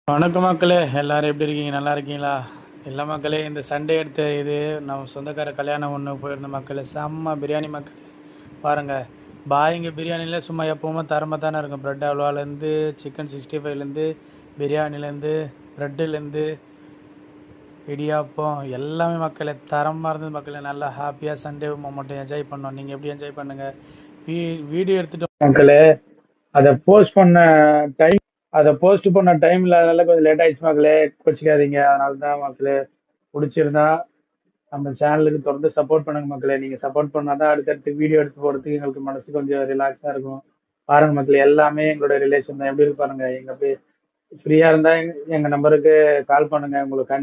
வணக்கம் மக்களே, எல்லாரும் எப்படி இருக்கீங்க? நல்லா இருக்கீங்களா? எல்லா மக்களே, இந்த சண்டே எடுத்த இது நம்ம சொந்தக்கார கல்யாணம் ஒன்று போயிருந்த மக்களே, செம்ம பிரியாணி மக்கள். பாருங்கள், பாய்ங்க பிரியாணியில் சும்மா எப்போவுமே தரமாக தானே இருக்கும். ப்ரெட் அல்வாலேருந்து சிக்கன் 65லேருந்து பிரியாணிலேருந்து ப்ரெட்டுலேருந்து இடியாப்பம் எல்லாமே மக்களே தரமாக இருந்தது மக்களே. நல்லா ஹாப்பியாக சண்டே மட்டும் என்ஜாய் பண்ணோம். நீங்கள் எப்படி என்ஜாய் பண்ணுங்கள்? வீடியோ எடுத்துகிட்டு மக்களே, அதை போஸ்ட் பண்ண டைம் அதை போஸ்ட் பண்ண டைமில் அதனால கொஞ்சம் லேட் ஆகிடுச்சு மக்களே, கோச்சிக்காதீங்க. அதனால தான் மக்களே, பிடிச்சிருந்தா நம்ம சேனலுக்கு தொடர்ந்து சப்போர்ட் பண்ணுங்க மக்களே. நீங்கள் சப்போர்ட் பண்ணால் தான் அடுத்தடுத்து வீடியோ எடுத்து போகிறதுக்கு எங்களுக்கு மனசு கொஞ்சம் ரிலாக்ஸாக இருக்கும். பாருங்க மக்களே, எல்லாமே எங்களோட ரிலேஷன் தான். எப்படி இருக்கு பாருங்க. எங்கள் ஃப்ரீயாக இருந்தால் எங்கள் நம்பருக்கு கால் பண்ணுங்கள். உங்களுக்கு